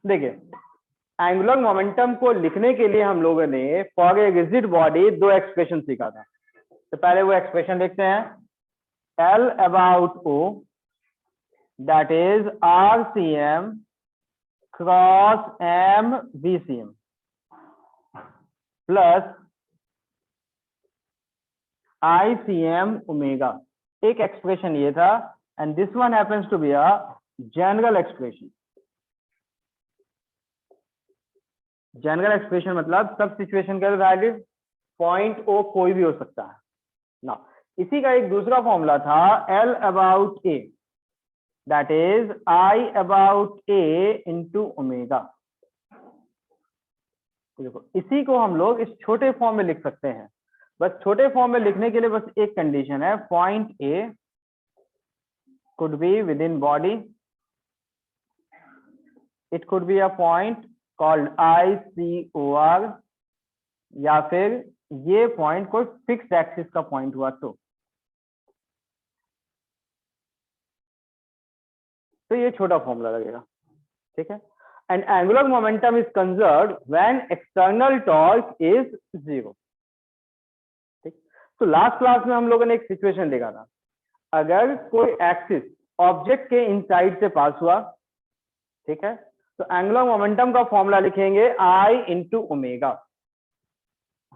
देखिए, angular momentum को लिखने के लिए हम लोगों ने फॉर ए रिजिड बॉडी दो एक्सप्रेशन सीखा था। तो पहले वो एक्सप्रेशन लिखते हैं, L about O that is R C M cross M V C M plus I C M omega. एक एक्सप्रेशन ये था, and this one happens to be a general expression. General expression मतलब सब situation के value point ओ कोई भी हो सकता है ना। इसी का एक दूसरा फॉर्मूला था, L about A that is I about A into omega. देखो, इसी को हम लोग इस छोटे फॉर्म में लिख सकते हैं। बस छोटे फॉर्म में लिखने के लिए बस एक कंडीशन है, point A could be within body, it could be a point called ICOR, या फिर ये पॉइंट कोई फिक्स्ड एक्सिस का पॉइंट हुआ तो ये छोटा फॉर्मूला लगेगा, ठीक है। And angular momentum is conserved when external torque is 0, ठीक। तो लास्ट क्लास में हम लोगों ने एक सिचुएशन देखा था, अगर कोई एक्सिस ऑब्जेक्ट के इनसाइड से पास हुआ, ठीक है, तो एंगुलर मोमेंटम का फॉर्मूला लिखेंगे आई इंटू ओमेगा,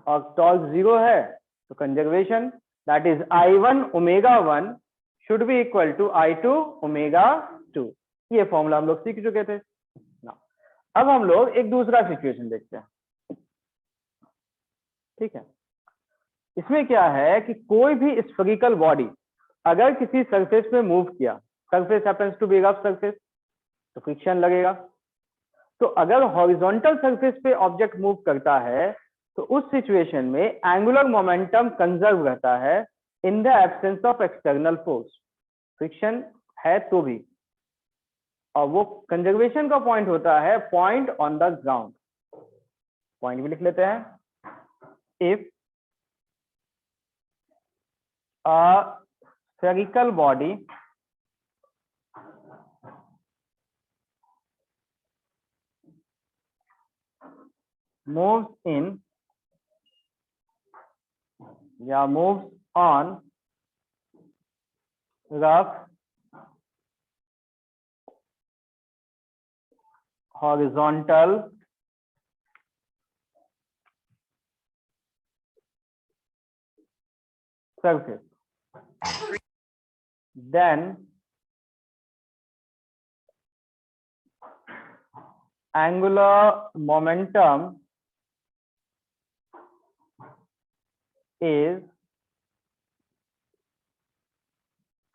और टॉर्क 0 है तो conservation that is I1 omega 1 should be equal to I2 omega 2। ये फॉर्मूला हम लोग सीख चुके थे ना। अब हम लोग एक दूसरा सिचुएशन देखते हैं, ठीक है। इसमें क्या है कि कोई भी स्फेरिकल बॉडी अगर किसी सरफेस पे मूव किया, surface happens to be rough surface, तो फ्रिक्शन लगेगा। तो अगर हॉरिजॉन्टल सरफेस पे ऑब्जेक्ट मूव करता है तो उस सिचुएशन में एंगुलर मोमेंटम कंजर्व रहता है in the absence of external force. Friction है तो भी, और वो कंजर्वेशन का पॉइंट होता है point on the ground. Point भी लिख लेते हैं, if a spherical body moves in या moves on rough horizontal surface, then angular momentum is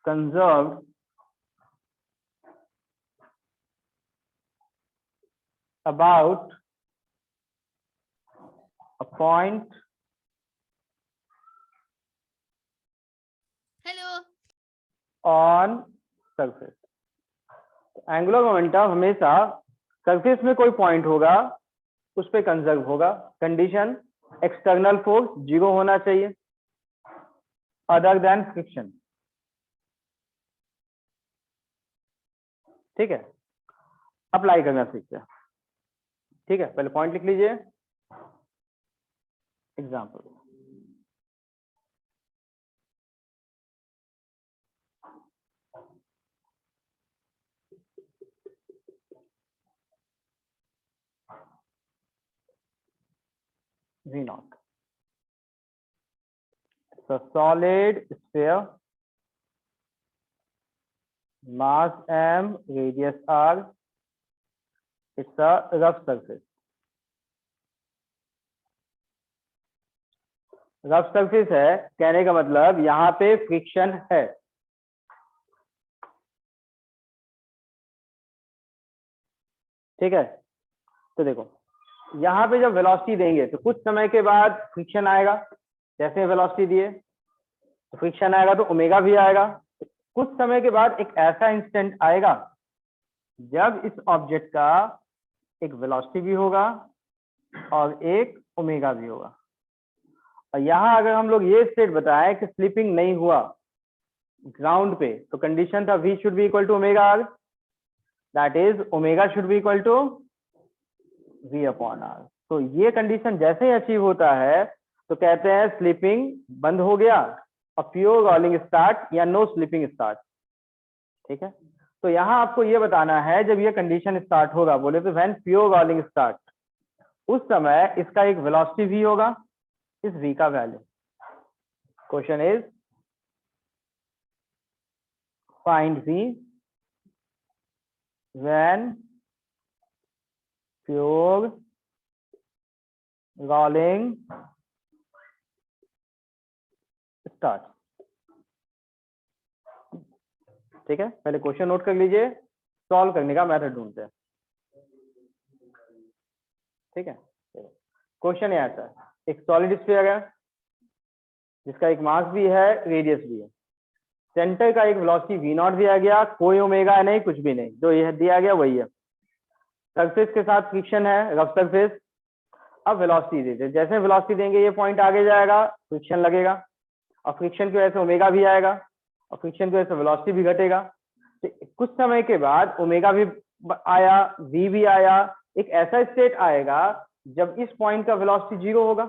conserved about a point on surface। Angular momentum हमेशा सरफेस में कोई पॉइंट होगा उस पे कंजर्व होगा। कंडीशन एक्सटर्नल फोर्स 0 होना चाहिए अदर देन फ्रिक्शन, ठीक है। अप्लाई करना सीखते हैं, ठीक है। पहले पॉइंट लिख लीजिए, example. V0, so solid sphere, mass m, radius r, it's a rough surface। Rough surface है कहने का मतलब यहाँ पे फ्रिक्शन है, ठीक है। तो देखो, यहाँ पे जब वेलोसिटी देंगे तो कुछ समय के बाद फ्रिक्शन आएगा, जैसे वेलोसिटी दिए तो फ्रिक्शन आएगा तो ओमेगा भी आएगा। कुछ समय के बाद एक ऐसा इंस्टेंट आएगा जब इस ऑब्जेक्ट का एक वेलोसिटी भी होगा और एक ओमेगा भी होगा। और यहाँ अगर हम लोग ये स्टेट बताएं कि स्लिपिंग नहीं हुआ ग्राउंड पे, तो कंडीशन था V should be equal to omega R, that is omega should be equal to v upon R. तो ये कंडीशन जैसे ही अचीव होता है तो कहते हैं स्लीपिंग बंद हो गया और प्योर रॉलिंग स्टार्ट या नो स्लीपिंग स्टार्ट। ठीक है, तो यहाँ आपको ये बताना है जब ये कंडीशन स्टार्ट होगा, बोले तो व्हेन प्योर रॉलिंग स्टार्ट, उस समय इसका एक वेलोसिटी v होगा, इस v का value. Question is find v when pure rolling start. ठीक है, पहले क्वेश्चन नोट कर लीजिए, सॉल्व करने का मेथड ढूंढते हैं। ठीक है, क्वेश्चन है ऐसा, एक सॉलिड स्फीयर है जिसका एक मास भी है, रेडियस भी है, सेंटर का एक वेलोसिटी v नॉट दिया गया, कोई ओमेगा नहीं, कुछ भी नहीं, जो यह दिया गया वही है। सरफेस के साथ फ्रिक्शन है, रफ सरफेस। अब वेलोसिटी देते, जैसे वेलोसिटी देंगे ये पॉइंट आगे जाएगा, फ्रिक्शन लगेगा, और फ्रिक्शन की वजह से ओमेगा भी आएगा, और फ्रिक्शन की वजह से वेलोसिटी भी घटेगा। तो कुछ समय के बाद ओमेगा भी आया, v भी आया, एक ऐसा स्टेट आएगा जब इस पॉइंट का वेलोसिटी 0 होगा।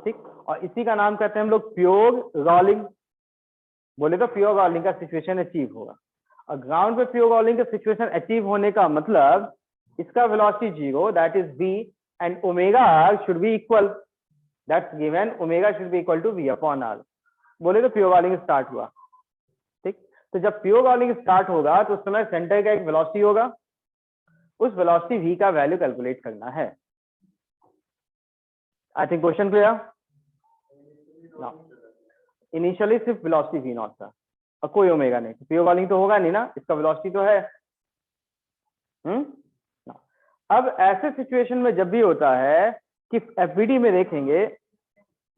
ठीक, और इसी का नाम कहते हैं हम लोग प्योर रोलिंग। बोले तो प्योर रोलिंग का सिचुएशन अचीव होगा, और ग्राउंड पे प्योर रोलिंग का सिचुएशन अचीव होने का मतलब इसका velocity 0, that is v, and omega should be equal, that's given, omega should be equal to v upon r। बोले तो प्योर रोलिंग स्टार्ट हुआ। ठीक, तो जब प्योर रोलिंग स्टार्ट होगा तो उस समय सेंटर का एक वेलोसिटी होगा, उस वेलोसिटी v का वैल्यू कैलकुलेट करना है। I think question clear. Initially सिर्फ वेलोसिटी v नॉट था और कोई ओमेगा नहीं, प्योर रोलिंग तो होगा नहीं ना, इसका वेलोसिटी तो है। अब ऐसे सिचुएशन में जब भी होता है कि एफबीडी में देखेंगे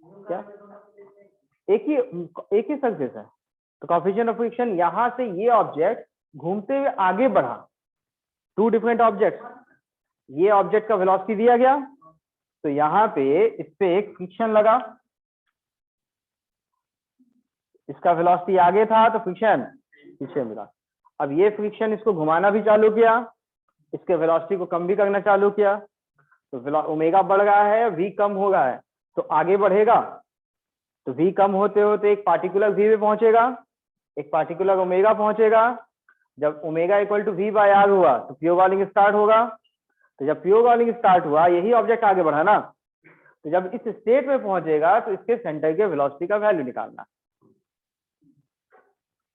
क्या, एक ही सरफेस है, तो कोएफिशिएंट ऑफ फ्रिक्शन यहां से ये ऑब्जेक्ट घूमते हुए आगे बढ़ा, टू डिफरेंट ऑब्जेक्ट, ये ऑब्जेक्ट का वेलोसिटी दिया गया, तो यहाँ पे इस पे एक फ्रिक्शन लगा, इसका वेलोसिटी आगे था तो फ्रिक्शन पीछे मिला। अब ये फ्रिक्शन इसको घुमाना भी चालू किया, इसके वेलोसिटी को कम भी करना चालू किया, तो ओमेगा बढ़ रहा है, v कम हो रहा है, तो आगे बढ़ेगा, तो v कम होते होते एक पार्टिकुलर v पे पहुंचेगा, एक पार्टिकुलर ओमेगा पहुंचेगा। जब omega equal to v by r हुआ तो प्योर रोलिंग स्टार्ट होगा। तो जब प्योर रोलिंग स्टार्ट हुआ, यही ऑब्जेक्ट आगे बढ़ा ना, तो जब इस स्टेट में पहुंचेगा तो इसके सेंटर के वेलोसिटी का वैल्यू निकालना।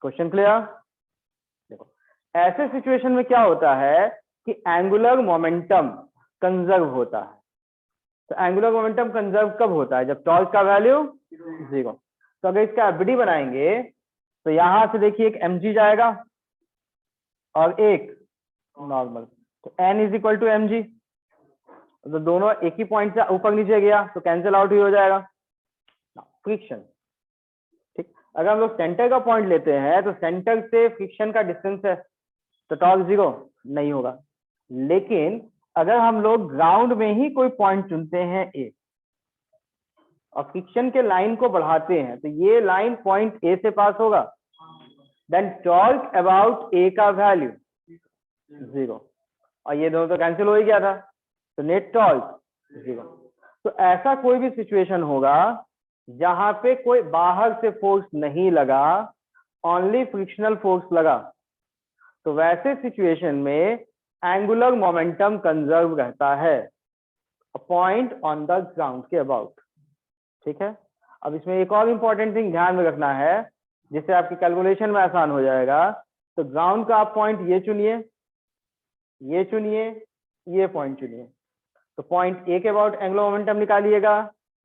Question clear. देखो, ऐसे सिचुएशन में क्या होता है कि एंगुलर मोमेंटम कंजर्व होता है। तो एंगुलर मोमेंटम कंजर्व कब होता है, जब टॉर्क का वैल्यू 0। तो अगर इसका एफबीडी बनाएंगे तो यहां से देखिए एक mg जाएगा और एक नॉर्मल, तो n is equal to mg, तो दोनों एक ही पॉइंट से ऊपर नीचे गया तो कैंसिल आउट ही हो जाएगा। फ्रिक्शन, ठीक, अगर हम लोग सेंटर का पॉइंट लेते हैं तो सेंटर से फ्रिक्शन का डिस्टेंस है, तो टॉर्क 0 नहीं होगा। लेकिन अगर हम लोग ग्राउंड में ही कोई पॉइंट चुनते हैं ए और फ्रिक्शन के लाइन को बढ़ाते हैं, तो ये लाइन पॉइंट ए से पास होगा, देन टॉर्क अबाउट ए का वैल्यू 0, और ये दोनों तो कैंसिल हो ही गया था, तो नेट टॉर्क 0। तो ऐसा कोई भी सिचुएशन होगा जहां पे कोई बाहर से फोर्स नहीं लगा, ओनली फ्रिक्शनल फोर्स लगा, तो वैसे सिचुएशन में एंगुलर मोमेंटम कंजर्व रहता है, पॉइंट ऑन द ग्राउंड के अबाउट। ठीक है, अब इसमें एक और इंपॉर्टेंट थिंग ध्यान में रखना है जिससे आपकी कैलकुलेशन में आसान हो जाएगा। तो ग्राउंड का आप पॉइंट ये चुनिए, ये चुनिए, ये पॉइंट चुनिए, तो पॉइंट ए के अबाउट एंगुलर मोमेंटम निकालिएगा,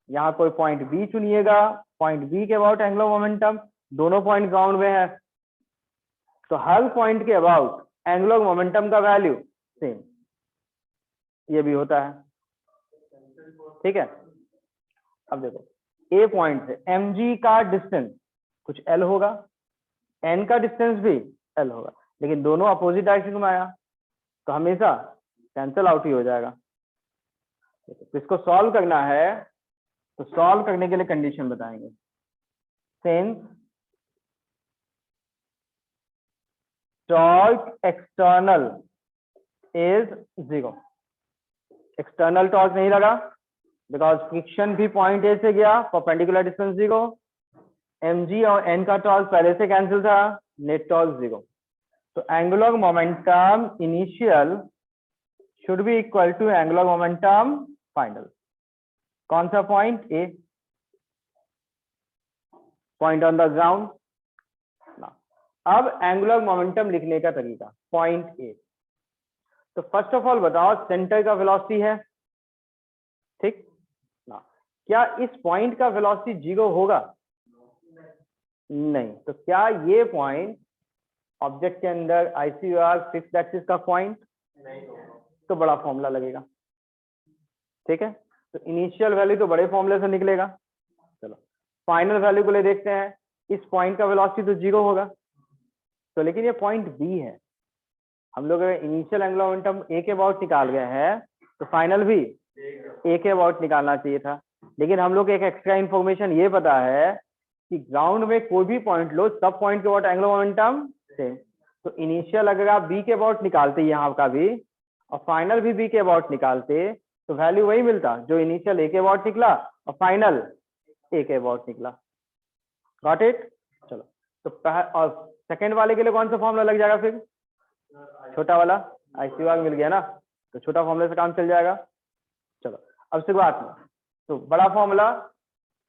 यहाँ कोई पॉइंट बी चुनिएगा, पॉइंट बी के अबाउट एंगुलर मोमेंटम, दोनों पॉइंट ग्राउंड में है, तो हर पॉइंट के अबाउट एंगुलर मोमेंटम का वैल्यू सेम, ये भी होता है। ठीक है, अब देखो, ए पॉइंट से mg का डिस्टेंस कुछ l होगा, n का डिस्टेंस भी l होगा, लेकिन दोनों अपोजिट डायरेक्शन में आया तो हमेशा कैंसिल आउट ही हो जाएगा। तो इसको सॉल्व करना है, तो सॉल्व करने के लिए कंडीशन बताएंगे। Since torque external is 0, external torque नहीं लगा बिकॉज फ्रिक्शन भी पॉइंट ए से गया, परपेंडिकुलर डिस्टेंस 0, mg और n का टॉर्क पहले से कैंसिल था, नेट टॉर्क 0। तो angular momentum initial should be equal to angular momentum final. कौन सा point? A, point on the ground. अब एंगुलर मोमेंटम लिखने का तरीका, पॉइंट ए। तो फर्स्ट ऑफ ऑल बताओ सेंटर का वेलोसिटी है, ठीक ना? क्या इस पॉइंट का वेलोसिटी 0 होगा? नहीं। तो क्या ये पॉइंट ऑब्जेक्ट के अंदर आईसीआर फिक्स्ड एक्सिस का पॉइंट? तो बड़ा फॉर्मूला लगेगा, ठीक है। तो इनिशियल वैल्यू तो बड़े फॉर्मूले से निकलेगा। चलो फाइनल वैल्यू को ले देखते हैं। इस पॉइंट का वेलोसिटी तो 0 होगा, तो लेकिन ये पॉइंट बी है। हम लोग अगर इनिशियल एंगुलर मोमेंटम ए के अबाउट निकाल गए हैं तो फाइनल भी ए के अबाउट निकालना चाहिए था। लेकिन हम लोग को एक एक्स्ट्रा इन्फॉर्मेशन ये पता है कि ग्राउंड में कोई भी पॉइंट लो, सब पॉइंट के अबाउट एंगुलर मोमेंटम सेम। तो इनिशियल अगर आप बी के अबाउट निकालते यहाँ का भी और फाइनल भी बी के अबाउट निकालते तो वैल्यू वही मिलता जो इनिशियल ए के अबाउट निकला और फाइनल ए के अबाउट निकला। Got it? चलो तो और सेकेंड वाले के लिए कौन सा फॉर्मूला लग जाएगा? फिर छोटा वाला आईसीआर मिल गया ना, तो छोटा फॉर्मूले से काम चल जाएगा। चलो अब शुरुआत में तो बड़ा फॉर्मूला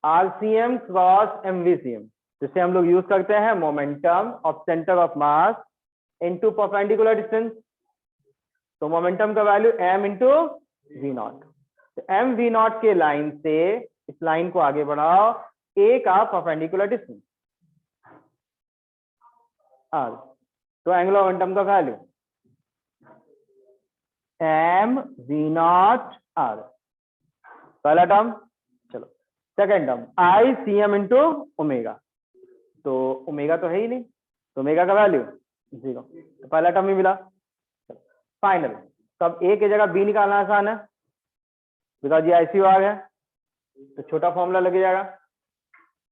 आरसीएम क्रॉस एमवीसीएम, जिसे हम लोग यूज करते हैं momentum of centre of mass into perpendicular distance. तो मोमेंटम का value m into V not. तो m वी नॉट के लाइन से इस लाइन को आगे बढ़ाओ, a का परपेंडिकुलर डिस्टेंस r। तो एंगुलर मोमेंटम का value m V not r, पहला टर्म। चलो second term I C M into omega. तो ओमेगा तो है ही नहीं, तो ओमेगा का वैल्यू 0, तो पहला टर्म ही मिला। फाइनल तब ए की जगह बी निकालना आसान है बिकॉज ये आईसीआर है, तो छोटा फॉर्मूला लग जाएगा।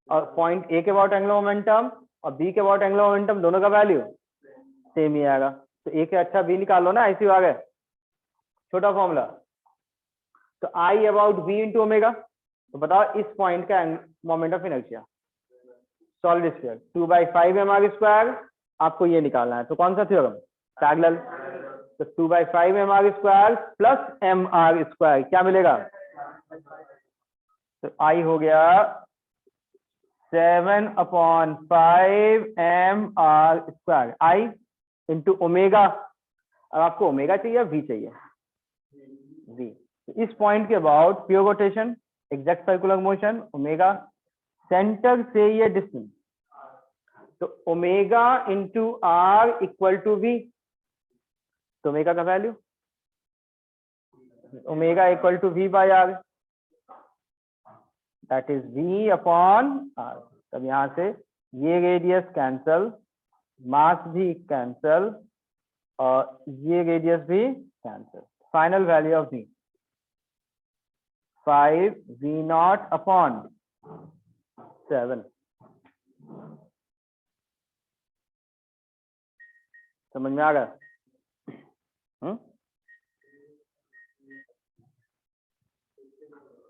और पॉइंट ए के अबाउट एंगुलर मोमेंटम और बी के अबाउट एंगुलर मोमेंटम दोनों का वैल्यू सेम ही आएगा। तो ए के अच्छा बी निकाल लो ना, आईसीआर है, छोटा फॉर्मूला। तो I about B into omega. तो बताओ इस पॉइंट का moment of inertia solid sphere 2/5 mr²। आपको ये निकालना है, तो कौन सा थ्योरम? पैरेलल। तो 2/5 mr² प्लस mr², क्या मिलेगा? तो आई हो गया 7/5 mr², आई इंटू ओमेगा। अब आपको ओमेगा चाहिए, वी चाहिए? वी। तो इस पॉइंट के about pure rotation, exact circular motion, omega, centre से ये डिस्टेंस, तो omega into R equal to V. तो ओमेगा का value omega equal to V by R, that is V upon R. तब यहां से ये रेडियस कैंसल, मास भी कैंसल और ये रेडियस भी cancel. Final value of V 5 V not upon 7। समझ में आ गया?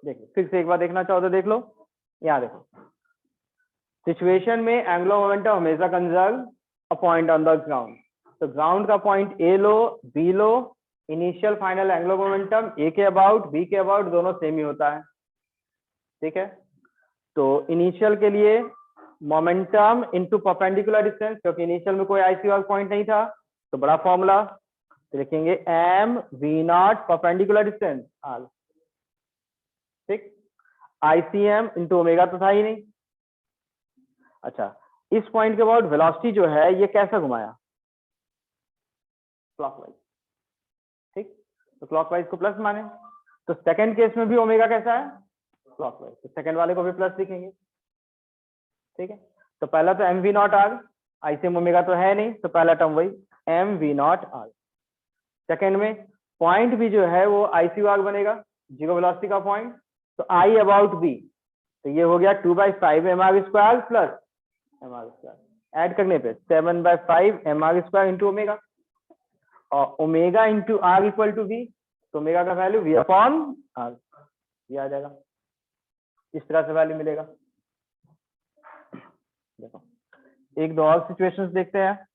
देखिए फिर से एक बार देखना चाहो तो देख लो। यहाँ देखो, सिचुएशन में एंगुलर मोमेंटम हमेशा conserve a point on the ground. तो ग्राउंड का पॉइंट ए लो, बी लो, initial final angular momentum A के अबाउट बी के अबाउट दोनों सेम ही होता है, ठीक है। तो इनिशियल के लिए मोमेंटम इनटू परपेंडिकुलर डिस्टेंस, क्योंकि इनिशियल में कोई आईसीआर पॉइंट नहीं था, तो बड़ा फॉर्मूला तो लिखेंगे M V not perpendicular distance R, ठीक। आईसीएम इंटू ओमेगा तो था ही नहीं। अच्छा, इस पॉइंट के अबाउट वेलोसिटी जो है ये कैसा घुमाया? क्लॉकवाइज, ठीक। तो क्लॉकवाइज को प्लस माने, तो सेकंड केस में भी ओमेगा कैसा है? क्लॉकवाइज। तो सेकंड वाले को भी प्लस लिखेंगे, ठीक है। तो पहला तो M V not R, ICM omega तो है नहीं, तो पहला टर्म वही M V not R. Second में पॉइंट भी जो है वो आईसीआर बनेगा, जीरो वेलोसिटी का पॉइंट, तो आई अबाउट बी, तो ये हो गया 2/5 mr² प्लस mr², ऐड करने पे 7/5 mr² इंटू ओमेगा, और omega into R equal to V, तो तो ओमेगा का वैल्यू v अपॉन आर ये आ जाएगा, इस तरह से वैल्यू मिलेगा। देखो एक दो और सिचुएशंस देखते हैं।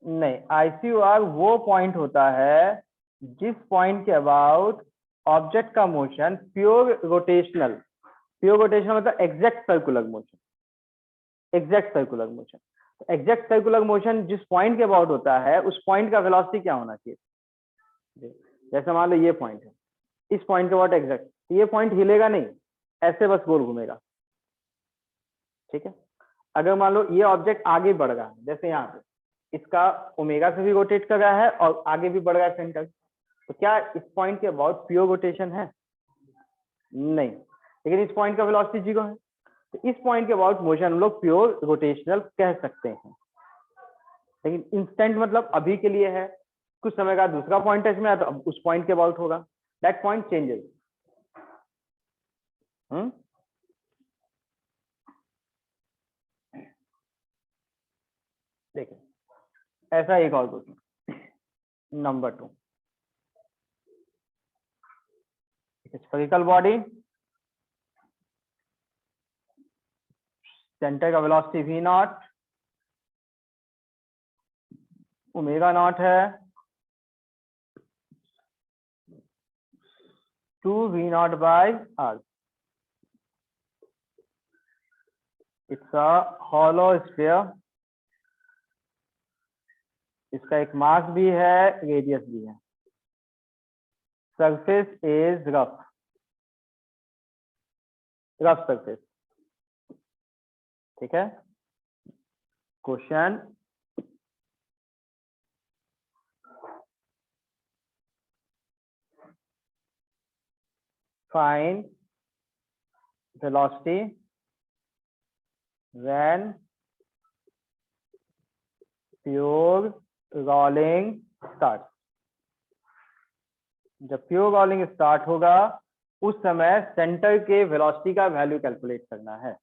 नहीं, ICOR वो पॉइंट होता है जिस पॉइंट के अबाउट ऑब्जेक्ट का मोशन प्योर रोटेशनल मतलब exact circular motion, exact circular motion. Exact circular motion जिस पॉइंट के अबाउट होता है उस पॉइंट का वेलोसिटी क्या होना चाहिए। जैसे मान लो ये पॉइंट है, इस पॉइंट के अबाउट एग्जैक्ट, ये पॉइंट हिलेगा नहीं, ऐसे बस गोल घूमेगा, ठीक है। अगर मान लो ये ऑब्जेक्ट आगे बढ़ रहा है, जैसे यहाँ पे इसका ओमेगा से भी रोटेट कर रहा है और आगे भी बढ़ रहा है सेंटर, तो क्या इस पॉइंट के अबाउट प्योर रोटेशन है? नहीं, लेकिन इस पॉइंट का वेलोसिटी जीरो है, तो इस पॉइंट के अबाउट मोशन हम लोग प्योर रोटेशनल कह सकते हैं। लेकिन इंस्टेंट मतलब अभी के लिए है, कुछ समय का दूसरा पॉइंट टच में आया तो अब उस पॉइंट के अबाउट होगा, दैट पॉइंट चेंजेस। देखिए ऐसा एक और question number 2, spherical body, centre का velocity v naught, omega naught है 2v naught by r, it's a hollow sphere, इसका एक मास भी है, रेडियस भी है, सरफेस इज रफ सरफेस, ठीक है। Question, find velocity when pure rolling starts, जब प्योर रोलिंग स्टार्ट होगा उस समय सेंटर के वेलोसिटी का वैल्यू कैलकुलेट करना है।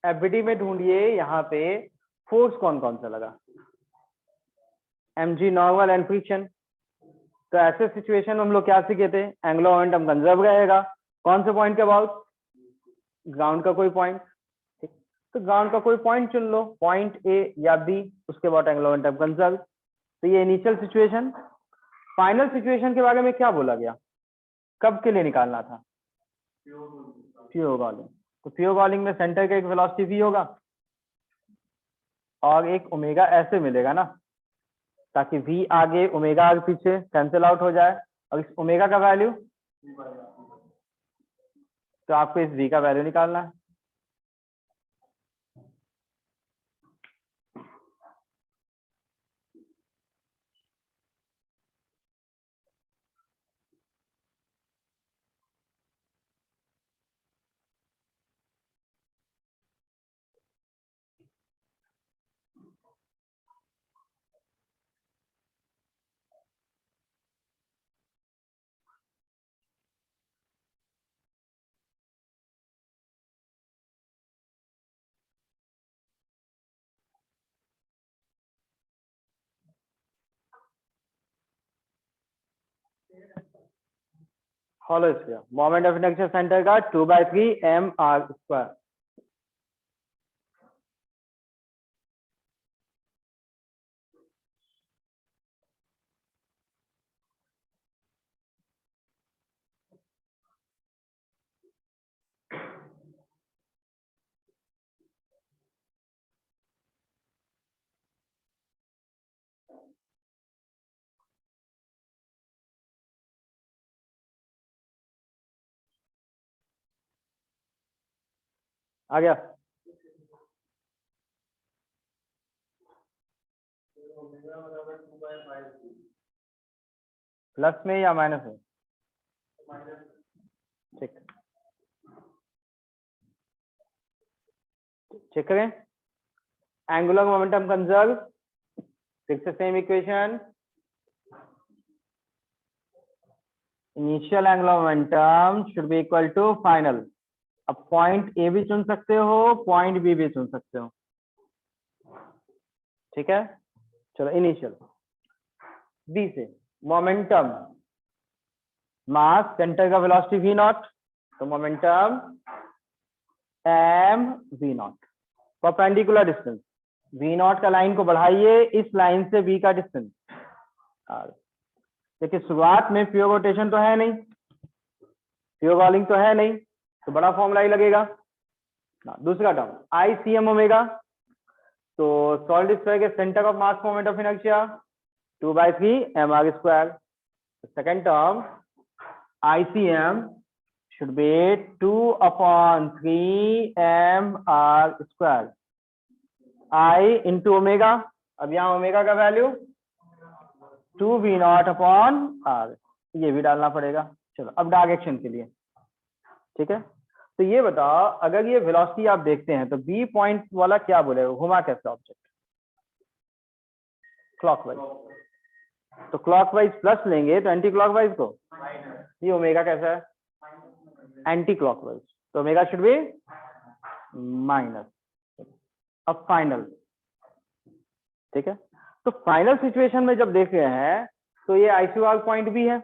एफबीडी में ढूंढिए यहाँ पे फोर्स कौन कौन सा लगा, mg नॉर्मल एंड फ्रिक्शन। तो ऐसे सिचुएशन में हम लोग क्या सीखे थे, एंगुलर मोमेंटम कंजर्व रहेगा, कौन से पॉइंट के अबाउट, ग्राउंड का कोई पॉइंट, ठीक। तो ग्राउंड का कोई पॉइंट चुन लो, पॉइंट ए या बी, उसके बाद एंगुलर मोमेंटम कंजर्व। तो ये इनिशियल सिचुएशन। फाइनल सिचुएशन के बारे में क्या बोला गया, कब के लिए निकालना था, प्योर रोलिंग। तो प्योर रोलिंग में सेंटर का एक वेलोसिटी v होगा और एक ओमेगा ऐसे मिलेगा ना, ताकि v आगे ओमेगा आगे पीछे कैंसिल आउट हो जाए, और इस ओमेगा का वैल्यू, तो आपको इस v का वैल्यू निकालना है। Hollow sphere, moment of inertia centre का 2/3 mr²। आ गया? प्लस में या माइनस में? ठीक, चेक करें। Angular momentum conserve, fix the same equation. Initial angular momentum should be equal to final. अब पॉइंट ए भी चुन सकते हो, पॉइंट बी भी चुन सकते हो, ठीक है। चलो इनिशियल बी से मोमेंटम, मास, सेंटर का वेलोसिटी वी नॉट, तो momentum M V not, perpendicular distance V not का लाइन को बढ़ाइए, इस लाइन से बी का डिस्टेंस आर। देखिए शुरुआत में प्योर रोटेशन तो है नहीं, प्योर बॉलिंग तो है नहीं, तो बड़ा फॉर्मूला ही लगेगा ना। दूसरा term I C M omega, तो सॉलिड स्फीयर के centre of mass moment of inertia 2/3 mr square. Second term ICM should be 2/3 mr square, I into omega. अब यहाँ ओमेगा का वैल्यू 2v0/r, ये भी डालना पड़ेगा। चलो अब डायरेक्शन के लिए, ठीक है। तो ये बताओ, अगर ये वेलोसिटी आप देखते हैं तो बी पॉइंट वाला क्या बोलेगा, घुमा कैसे ऑब्जेक्ट? क्लॉकवाइज, तो क्लॉकवाइज प्लस लेंगे, तो एंटी क्लॉकवाइज को ये ओमेगा कैसा है? एंटी क्लॉकवाइज, तो ओमेगा शुड बी माइनस। अब फाइनल, ठीक है। तो फाइनल सिचुएशन में जब देख रहे हैं तो ये आइसोआर पॉइंट भी है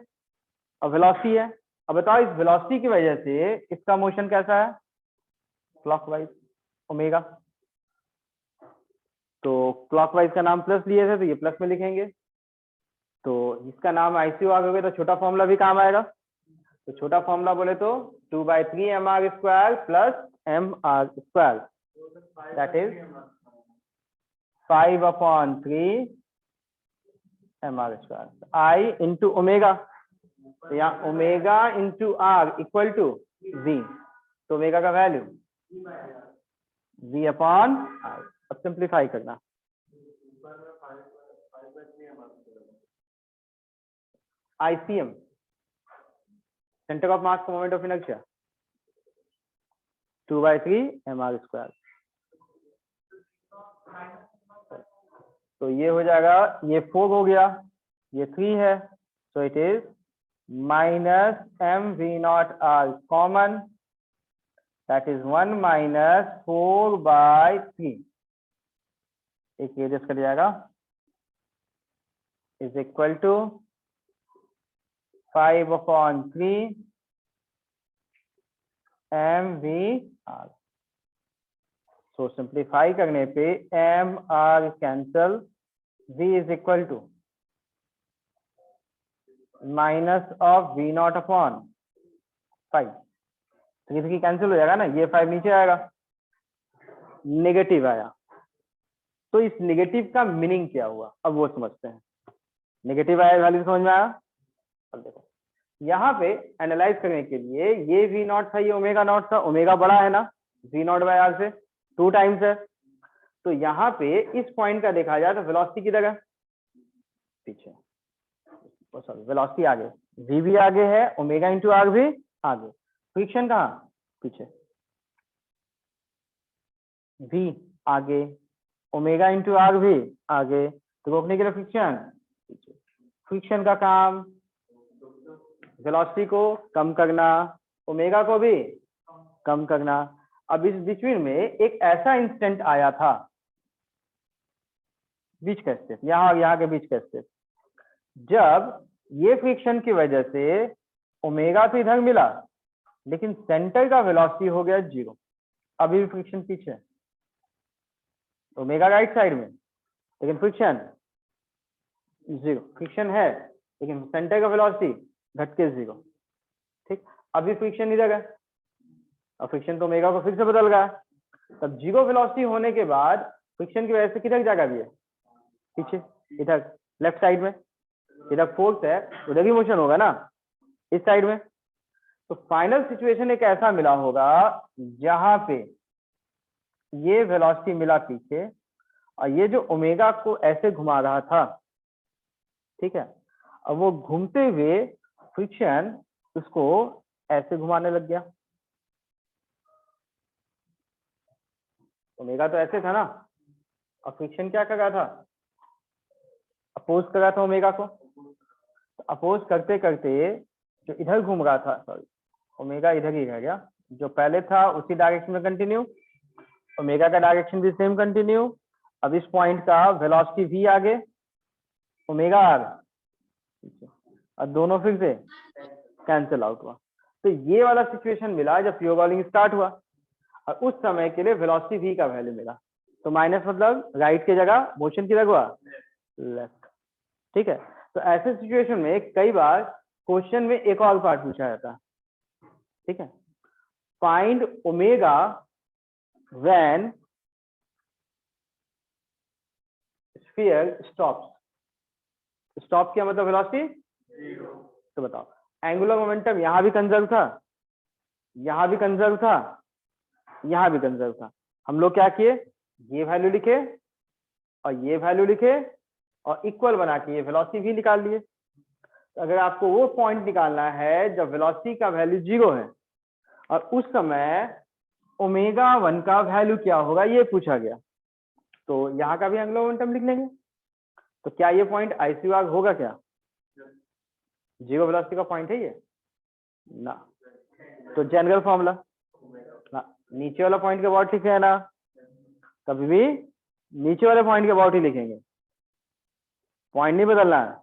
और वेलोसिटी है। अब बताओ इस वेलोसिटी की वजह से इसका मोशन कैसा है? Clockwise, omega. तो क्लॉकवाइज का नाम प्लस लिए थे, तो ये प्लस में लिखेंगे। तो इसका नाम आइसोआर हो गया, तो छोटा फॉर्मूला भी काम आएगा। तो छोटा फॉर्मूला बोले तो 2/3 mr square plus mr square, that is 5/3 mr square, I into omega. तो यहाँ omega into R equal to v, तो ओमेगा का वैल्यू v/r। अब सिंप्लीफाई करना, ICM centre of mass moment of inertia 2/3 mr square. तो ये हो जाएगा, ये 4 हो गया, ये 3 है, तो it is minus mv0r common, that is 1 minus 4/3, एक एडजस्ट कर जाएगा, इज इक्वल टू 5/3 mvr। तो सिंप्लीफाई करने पे mr cancel, v is equal to minus of v0/5, 3 cancel हो जाएगा ना, ये 5 नीचे आएगा, नेगेटिव आया। तो इस नेगेटिव का मीनिंग क्या हुआ, अब वो समझते हैं। नेगेटिव आया, वैल्यू समझ में आया? अब देखो यहाँ पे एनालाइज करने के लिए, ये v0 था, ये ओमेगा नॉट था, ओमेगा बड़ा है ना v0/r से, 2 टाइम्स है। तो यहाँ पे इस पॉइंट का देखा जाए तो वेलोसिटी किधर है? पीछे, सॉरी वेलोसिटी आगे, v भी आगे है, ओमेगा इंटू आर भी आगे, फ्रिक्शन कहाँ? पीछे, v आगे, ओमेगा इंटू आर भी आगे, तो रोकने के लिए फ्रिक्शन पीछे। फ्रिक्शन का काम वेलोसिटी को कम करना, ओमेगा को भी कम करना। अब इस बिटवीन में एक ऐसा इंस्टेंट आया था, बीच का स्टेप, यहाँ के बीच का स्टेप, जब ये फ्रिक्शन की वजह से ओमेगा तो इधर मिला, लेकिन सेंटर का वेलोसिटी हो गया 0। अभी भी फ्रिक्शन पीछे है, ओमेगा राइट साइड में, लेकिन फ्रिक्शन 0, फ्रिक्शन है लेकिन सेंटर का वेलोसिटी घट के 0, ठीक। अभी फ्रिक्शन इधर है, और फ्रिक्शन तो ओमेगा को फिर से बदल गया। तब 0 वेलोसिटी होने के बाद फ्रिक्शन की वजह से किधर जाएगा? भी है पीछे, इधर लेफ्ट साइड में, इधर फोर्स है, उधर ही मोशन होगा ना, इस साइड में। तो फाइनल सिचुएशन एक ऐसा मिला होगा जहां पे ये वेलोसिटी मिला पीछे, और ये जो ओमेगा को ऐसे घुमा रहा था, ठीक है, अब वो घूमते हुए फ्रिक्शन उसको ऐसे घुमाने लग गया। ओमेगा तो ऐसे था ना, और फ्रिक्शन क्या कर रहा था, अपोज कर रहा था ओमेगा को। अपोज करते करते जो इधर घूम रहा था, सॉरी, ओमेगा इधर ही रह गया, जो पहले था उसी डायरेक्शन में कंटिन्यू, ओमेगा का डायरेक्शन भी सेम कंटिन्यू। अब इस पॉइंट का वेलोसिटी v आगे, ओमेगा आगे, और दोनों फिर से कैंसिल आउट हुआ। तो ये वाला सिचुएशन मिला जब फ्लो बॉलिंग स्टार्ट हुआ, और उस समय के लिए वेलोसिटी v का वैल्यू मिला। तो माइनस मतलब राइट की जगह मोशन किधर हुआ, लेफ्ट, ठीक है। तो ऐसे सिचुएशन में कई बार क्वेश्चन में एक और पार्ट पूछा जाता है, ठीक है, find omega when sphere stops. Stop किया मतलब वेलोसिटी, तो बताओ एंगुलर मोमेंटम यहां भी कंजर्व था, यहां भी कंजर्व था, यहां भी कंजर्व था। हम लोग क्या किए, ये वैल्यू लिखे और ये वैल्यू लिखे और इक्वल बना के ये वेलोसिटी भी निकाल लिए। तो अगर आपको वो पॉइंट निकालना है जब वेलोसिटी का वैल्यू 0 है और उस समय ओमेगा 1 का वैल्यू क्या होगा ये पूछा गया, तो यहाँ का भी एंगुलर मोमेंटम लिख लेंगे। तो क्या ये पॉइंट आईसी भाग होगा क्या, 0 वेलोसिटी का पॉइंट है ये ना, तो जनरल फॉर्मूला ना, नीचे वाला पॉइंट के अबाउट लिखे है ना, कभी भी नीचे वाले पॉइंट के अबाउट ही लिखेंगे, पॉइंट नहीं बदलना है।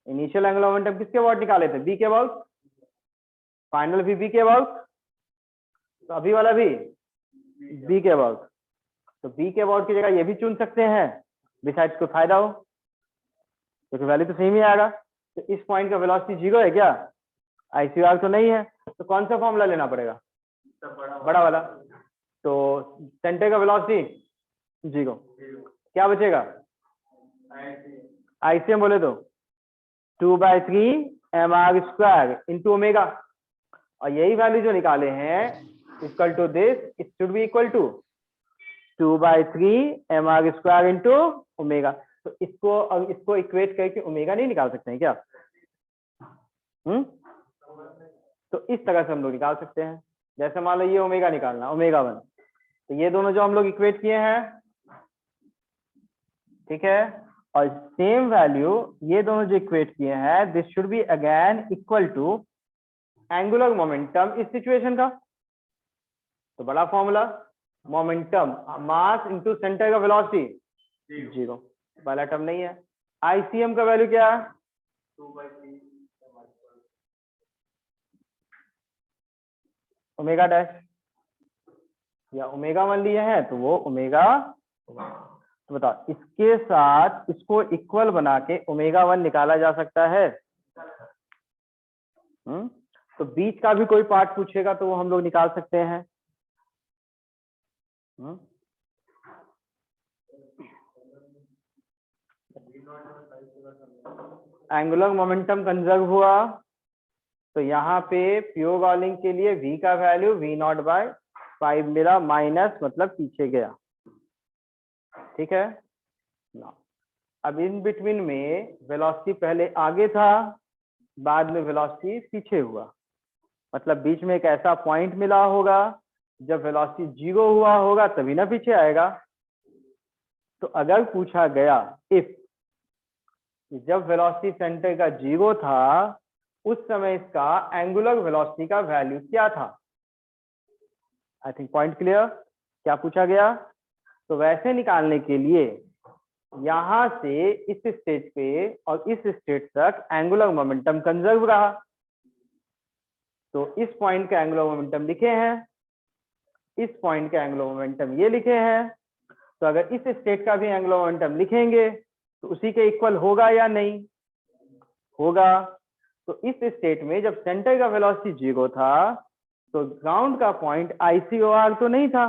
इनिशियल एंगुलर मोमेंटम किसके अबाउट निकाले थे, बी के अबाउट, फाइनल भी बी के अबाउट, तो अभी वाला भी बी के अबाउट। तो बी के अबाउट की जगह ये भी चुन सकते हैं, बिसाइड्स कोई फायदा हो, क्योंकि वैल्यू तो सेम ही आएगा। तो इस पॉइंट का वेलोसिटी 0 है क्या, आईसीआर तो नहीं है, तो कौन सा फॉर्मूला लेना पड़ेगा, बड़ा वाला। तो सेंटर का वेलोसिटी 0, क्या बचेगा, आईसीएम बोले तो 2/3 mr² इंटू ओमेगा, और यही वैल्यू जो निकाले हैं equal to this, it should be equal to 2/3 mr² into omega. तो इसको अब इसको इक्वेट करके ओमेगा नहीं निकाल सकते हैं क्या, तो इस तरह से हम लोग निकाल सकते हैं। जैसे मान लो ये ओमेगा निकालना, ओमेगा 1, तो ये दोनों जो हम लोग इक्वेट किए हैं, ठीक है, और सेम वैल्यू ये दोनों जो इक्वेट किए हैं, this should be again equal to angular momentum इस सिचुएशन का। तो बड़ा formula, momentum mass into centre का वेलोसिटी 0, पहला टर्म नहीं है। आईसीएम का वैल्यू क्या है, 2/3 ओमेगा डैश, या ओमेगा 1 लिए हैं तो वो ओमेगा। तो बताओ इसके साथ इसको इक्वल बना के ओमेगा 1 निकाला जा सकता है। तो बीच का भी कोई पार्ट पूछेगा तो वो हम लोग निकाल सकते हैं। एंगुलर मोमेंटम कंजर्व हुआ, तो यहाँ पे प्योर बॉलिंग के लिए v का वैल्यू v0/5 मिला, माइनस मतलब पीछे गया, ठीक है ना। अब इन बिटवीन में वेलोसिटी पहले आगे था, बाद में वेलोसिटी पीछे हुआ, मतलब बीच में एक ऐसा पॉइंट मिला होगा जब वेलोसिटी 0 हुआ होगा तभी ना पीछे आएगा। तो अगर पूछा गया इफ जब वेलोसिटी सेंटर का 0 था उस समय इसका एंगुलर वेलोसिटी का वैल्यू क्या था, आई थिंक पॉइंट क्लियर, क्या पूछा गया। तो वैसे निकालने के लिए यहां से इस स्टेज पे और इस स्टेज तक एंगुलर मोमेंटम कंजर्व रहा, तो इस पॉइंट का एंगुलर मोमेंटम लिखे हैं, इस पॉइंट का एंगुलर मोमेंटम ये लिखे हैं। तो अगर इस स्टेट का भी एंगुलर मोमेंटम लिखेंगे तो उसी के इक्वल होगा या नहीं होगा। तो इस स्टेट में जब सेंटर का वेलोसिटी 0 था तो ग्राउंड का पॉइंट ICOR तो नहीं था,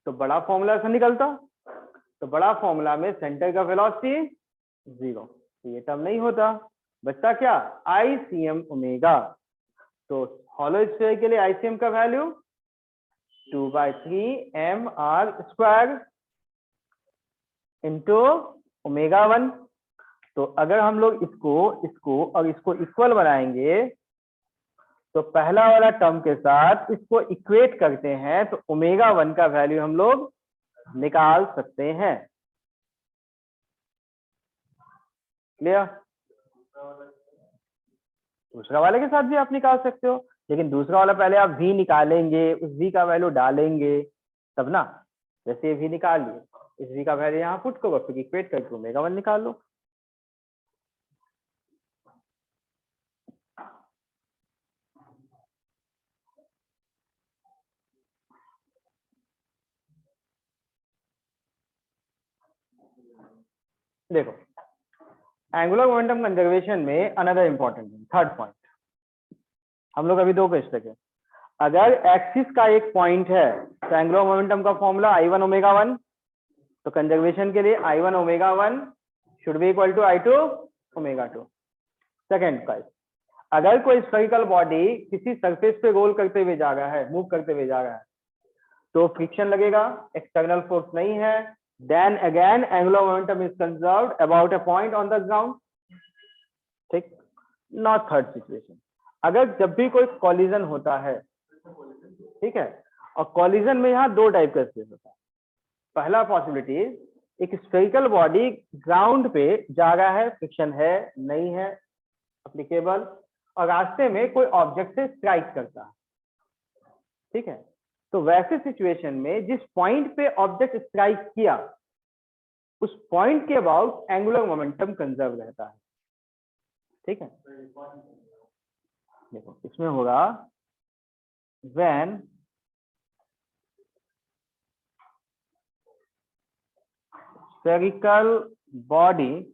तो बड़ा फॉर्मूला से निकलता, तो बड़ा फॉर्मूला में सेंटर का वेलोसिटी 0, तो ये टर्म नहीं होता, बचता क्या, ICM ओमेगा। तो हॉलो स्फीयर के लिए ICM का वैल्यू 2/3 mr² इंटू ω1। तो अगर हम लोग इसको और इसको इक्वल बनाएंगे तो पहला वाला टर्म के साथ इसको इक्वेट करते हैं तो ω1 का वैल्यू हम लोग निकाल सकते हैं। क्लियर? दूसरा वाले के साथ भी आप निकाल सकते हो, लेकिन दूसरा वाला पहले आप v निकालेंगे, उस v का वैल्यू डालेंगे तब ना। जैसे ये v निकाल लिए, इस v का वैल्यू यहाँ पुट करो, फिर इक्वेट करके ω1 निकाल लो। देखो एंगुलर मोमेंटम कंजर्वेशन में अनदर इंपॉर्टेंट थर्ड पॉइंट, हम लोग अभी दो पेज तक है। अगर एक्सिस का एक पॉइंट है तो एंगुलर मोमेंटम का फॉर्मूला I1 ω1, तो कंजर्वेशन के लिए I1 ω1 should be equal to I2 ω2। Second का, अगर कोई स्फेरिकल बॉडी किसी सरफेस पे रोल करते हुए जा रहा है, मूव करते हुए जा रहा है, तो फ्रिक्शन लगेगा, एक्सटर्नल फोर्स नहीं है, then again angular momentum is conserved about a point on the ground। ठीक, नॉट थर्ड सिचुएशन, अगर जब भी कोई कॉलिजन होता है, ठीक है, और कॉलिजन में यहाँ दो टाइप का केस होता है। पहला पॉसिबिलिटी, एक स्फेरिकल बॉडी ग्राउंड पे जा रहा है, फ्रिक्शन है नहीं है अप्लीकेबल, और रास्ते में कोई ऑब्जेक्ट से स्ट्राइक करता है, ठीक है, तो वैसे सिचुएशन में जिस पॉइंट पे ऑब्जेक्ट स्ट्राइक किया उस पॉइंट के अबाउट एंगुलर मोमेंटम कंजर्व रहता है। ठीक है, देखो इसमें होगा when spherical body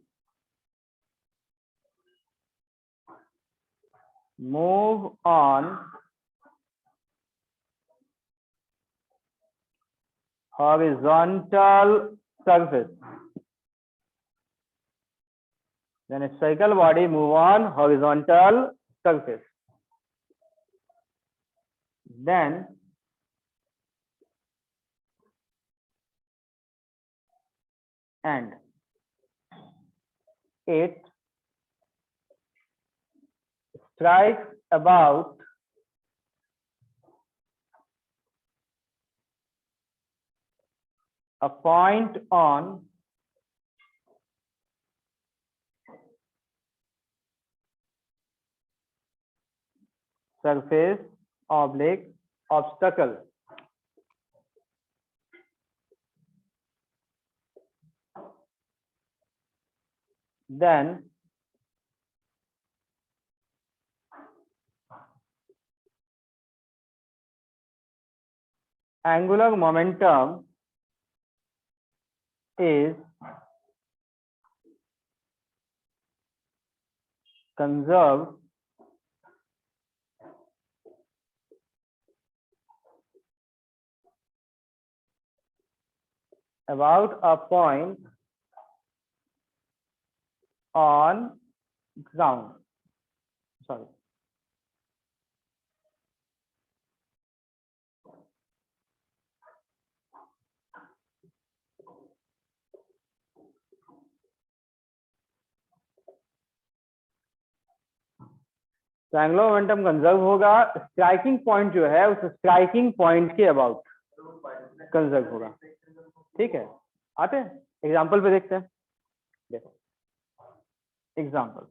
move on horizontal surface, then a spherical body move on horizontal surface, then and it strikes about a point on surface oblique obstacle, then angular momentum is conserved about a point on ground, sorry, तो angular momentum conserve होगा, striking point जो है उस striking point के about conserve होगा। ठीक है, आते हैं एग्जांपल पे देखते हैं। देखो example,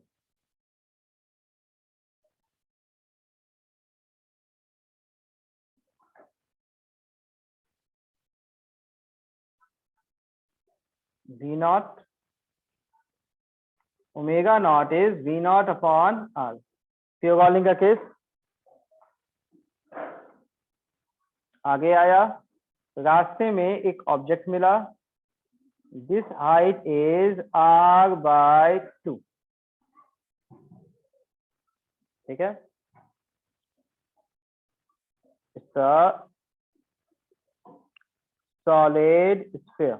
V naught omega naught is V naught upon R। थियोगॉलिंग का केस आगे आया, रास्ते में एक ऑब्जेक्ट मिला, दिस हाइट इज R/2। ठीक है, इट्स अ सॉलिड स्फीयर,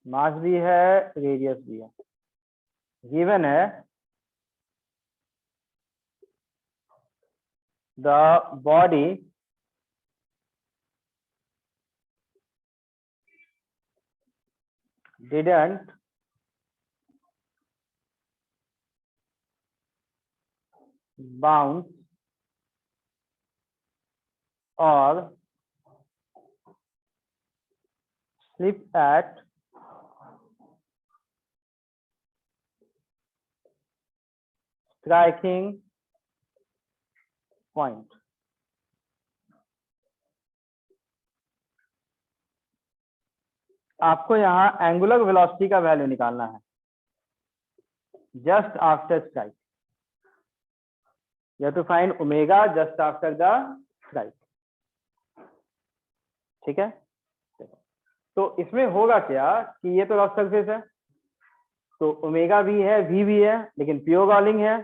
मास भी है, रेडियस भी है, गिवन है the body didn't bounce or slip at striking point. आपको यहाँ एंगुलर वेलोसिटी का वैल्यू निकालना है just after strike. You have to find omega just after the strike. ठीक है. तो इसमें होगा क्या कि ये तो रफ सरफेस है, तो ओमेगा भी है, वी भी है, लेकिन प्योर गॉलिंग है,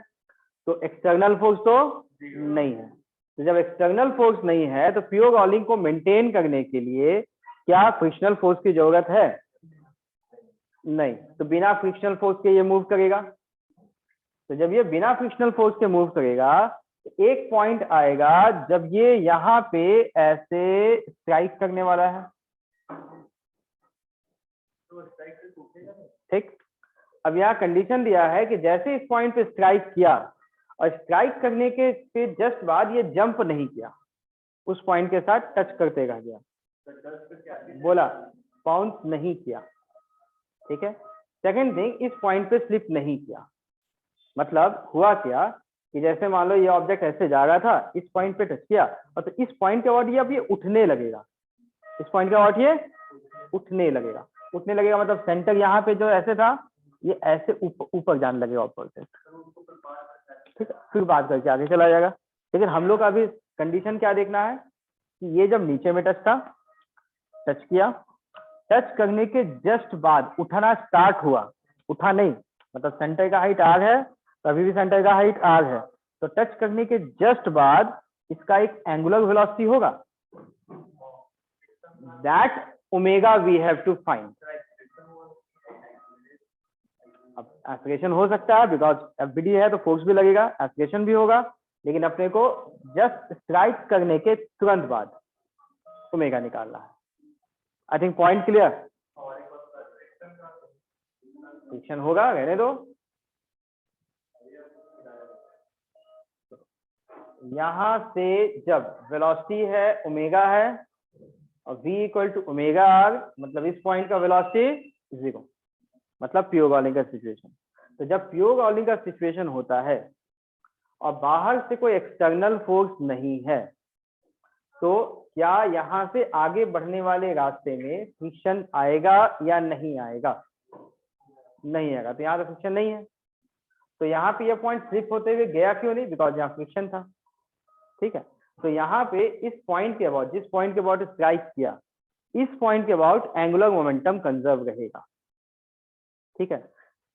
तो एक्सटर्नल फोर्स तो नहीं है. तो जब एक्सटर्नल फोर्स नहीं है तो प्योर गॉलिंग को मेंटेन करने के लिए क्या फ्रिक्शनल फोर्स की जरूरत है? नहीं. तो बिना फ्रिक्शनल फोर्स के ये मूव करेगा. तो जब ये बिना फ्रिक्शनल फोर्स के मूव करेगा तो एक पॉइंट आएगा जब ये यहाँ पे ऐसे स्ट्राइक करने वाला है. ठीक. अब यहाँ कंडीशन दिया है कि जैसे इस पॉइंट पे स्ट्राइक किया और स्ट्राइक करने के पे जस्ट बाद ये जंप नहीं किया, उस पॉइंट के साथ टच करते रह गया, बोला बाउंस नहीं किया. ठीक है. सेकंड थिंग, इस पॉइंट पे स्लिप नहीं किया. मतलब हुआ क्या कि जैसे मान लो ये ऑब्जेक्ट ऐसे जा रहा था, इस पॉइंट पे टच किया और तो इस पॉइंट के बाद ये अब ये उठने लगेगा. इस पॉइंट के बाद ये उठने लगेगा. उठने लगेगा मतलब सेंटर यहाँ पे जो ऐसे था ये ऐसे ऊपर जाने लगेगा ऊपर से. ठीक है. फिर बात करके आगे चला जाएगा. लेकिन हम लोग का अभी कंडीशन क्या देखना है कि ये जब नीचे में टच था, टच किया, टच करने के जस्ट बाद उठना स्टार्ट हुआ, उठा नहीं, मतलब सेंटर का हाइट आर है तो अभी भी सेंटर का हाइट आर है, तो टच करने के जस्ट बाद इसका एक एंगुलर वेलोसिटी होगा. That omega we have to find. अब एस्पिरेशन हो सकता है बिकॉज एफबीडी है तो फोर्स भी लगेगा, एस्पिरेशन भी होगा, लेकिन अपने को जस्ट स्ट्राइक करने के तुरंत बाद ओमेगा निकालना है. I think point clear. Friction होगा, रहने दो. यहां से जब वेलोसिटी है ओमेगा है और v equal to omega R, मतलब इस पॉइंट का वेलोसिटी 0, मतलब प्योर गॉलिंग का सिचुएशन. तो जब प्योर गॉलिंग का सिचुएशन होता है और बाहर से कोई एक्सटर्नल फोर्स नहीं है, तो क्या यहाँ से आगे बढ़ने वाले रास्ते में फ्रिक्शन आएगा या नहीं आएगा? नहीं आएगा. तो यहाँ तो फ्रिक्शन नहीं है, तो यहाँ पे ये पॉइंट स्लिप होते हुए गया क्यों नहीं? बिकॉज यहाँ फ्रिक्शन था. ठीक है. तो यहाँ पे इस पॉइंट के अबाउट, जिस पॉइंट के अबाउट स्ट्राइक किया, इस पॉइंट के अबाउट एंगुलर मोमेंटम कंजर्व रहेगा. ठीक है.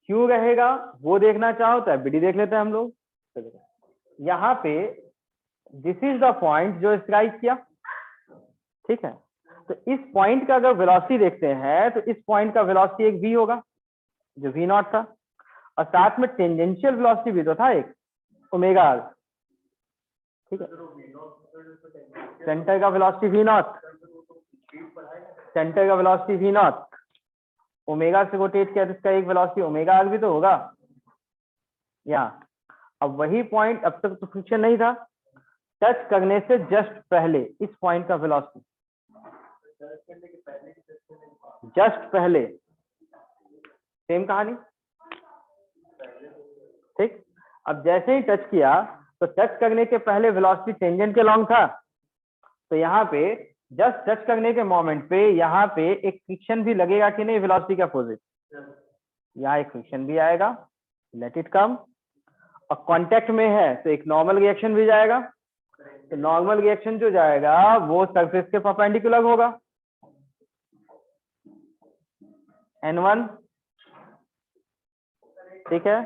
क्यों रहेगा वो देखना चाहो तो एफबीडी देख लेते हैं हम लोग. यहाँ पे दिस इज द पॉइंट जो स्ट्राइक किया. ठीक है. तो इस पॉइंट का अगर वेलोसिटी देखते हैं तो इस पॉइंट का वेलोसिटी एक v होगा जो v नॉट था, और साथ में टेंजेंशियल वेलोसिटी भी तो था एक ओमेगा आर. ठीक है. सेंटर का वेलोसिटी v नॉट, सेंटर का वेलोसिटी v नॉट, ओमेगा से रोटेट किया तो इसका एक वेलोसिटी ओमेगा आर भी तो होगा यहाँ. अब वही पॉइंट, अब तक तो फ्रिक्शन नहीं था, टच करने से जस्ट पहले इस पॉइंट का वेलोसिटी, जस्ट पहले, सेम कहानी. ठीक. अब जैसे ही टच किया तो टच करने के पहले वेलोसिटी टेंजेंट के लॉन्ग था, तो यहाँ पे जस्ट टच करने के मोमेंट पे यहाँ पे एक फ्रिक्शन भी लगेगा कि नहीं वेलोसिटी के अपोजिट? यहाँ एक फ्रिक्शन भी आएगा, लेट इट कम. और कांटेक्ट में है तो एक नॉर्मल रिएक्शन भी जाएगा, तो नॉर्मल रिएक्शन जो जाएगा वो सरफेस के परपेंडिकुलर होगा, N1. ठीक है.